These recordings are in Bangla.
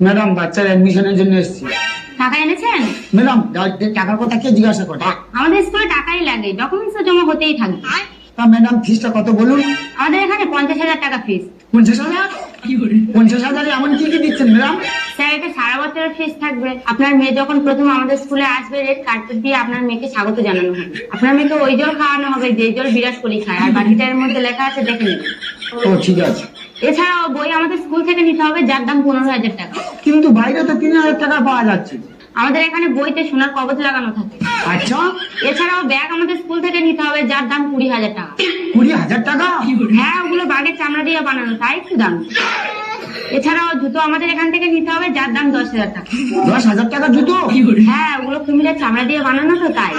ম্যাডাম বাচ্চার অ্যাডমিশনের জন্য এসেছি। টাকা এনেছেন? ম্যাডাম টাকার কথা কে জিজ্ঞাসা করে? আমাদের স্কুলে টাকাই লাগে, ডকুমেন্টস জমা হতেই থাকবে। তা ম্যাডাম ফিসটা কত বলুন? আমাদের এখানে 50,000 টাকা ফিস। 50,000? 50,000 এমন কি কি দিচ্ছেন ম্যাডাম? স্যার, এটা সারা বছরের ফিস থাকবে। আপনার মেয়ে যখন প্রথম আমাদের স্কুলে আসবে, রেড কার্পেট দিয়ে আপনার মেয়েকে স্বাগত জানানো হবে। আপনার মেয়েকে ওই জল খাওয়ানো হবে যে জল বিরাট কোহলি খায়, আর বাকিটার মধ্যে লেখা আছে, দেখে নেবেন। ও ঠিক আছে। এছাড়াও বই আমাদের স্কুল থেকে নিতে হবে, যার দাম 15,000 টাকা। কিন্তু বাইরে তো 3,000 টাকা পাওয়া যাচ্ছে। আমাদের এখানে বইতে সোনার কবচ লাগানো থাকে। আচ্ছা, এছাড়াও ব্যাগ আমাদের স্কুল থেকে নিতে হবে, যার দাম 20,000 টাকা। 20,000 টাকা? হ্যাঁ, ওগুলো বাঘের চামড়া দিয়ে বানানো, তাই একটু দাম। এছাড়াও জুতো আমাদের এখান থেকে নিতে হবে, যার দাম 10,000 টাকা। 10,000 টাকা জুতো? হ্যাঁ, ওগুলো কুমিরের চামড়া দিয়ে বানানো তো, তাই।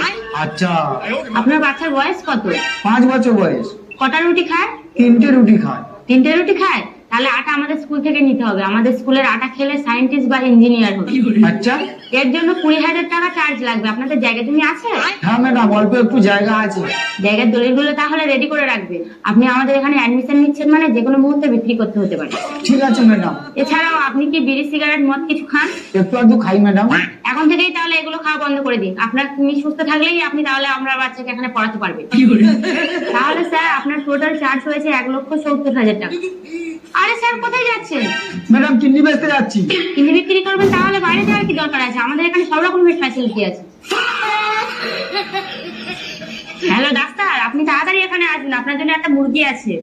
আচ্ছা। আপনার বাচ্চার বয়স কত? 5 বছর বয়স। কটা রুটি খায়? 3টে রুটি খায়। 3টে রুটি খায়? তাহলে আটা আমাদের স্কুল থেকে নিতে হবে। আমাদের স্কুলের আটা খেলে সায়েন্টিস্ট বা ইঞ্জিনিয়ার হবে। আচ্ছা। এর জন্য 20,000 টাকা চার্জ লাগবে। আপনাদের জায়গা জমি আছে? হ্যাঁ ম্যাডাম, অল্প একটু জায়গা আছে। জায়গার দলিলগুলো তাহলে রেডি করে রাখবেন। আপনি আমাদের এখানে অ্যাডমিশন নিচ্ছেন মানে যে কোনো মুহূর্তে বিক্রি করতে হতে পারে। ঠিক আছে ম্যাডাম। এছাড়াও আপনি কি বিড়ি, সিগারেট, মদ কিছু খান? একটু আধটু খাই ম্যাডাম। এখন থেকেই তাহলে এগুলো খাওয়া বন্ধ করে দিন। আপনার তুমি সুস্থ থাকলেই আপনি তাহলে আমরা বাচ্চাকে এখানে পড়াতে পারবেন। তাহলে স্যার, আপনার টোটাল চার্জ হয়েছে 1,70,000 টাকা। আরে স্যার, কোথায় যাচ্ছেন? ম্যাডাম কিডনি বেচতে যাচ্ছি। কিনে বিক্রি করবেন? তাহলে বাইরে যাওয়ার কি দরকার আছে? আমাদের এখানে সব রকমের ফ্যাসিলিটি আছে। হ্যালো ডাক্তার, আপনি তাড়াতাড়ি এখানে আসুন, আপনার জন্য একটা মুরগি আছে।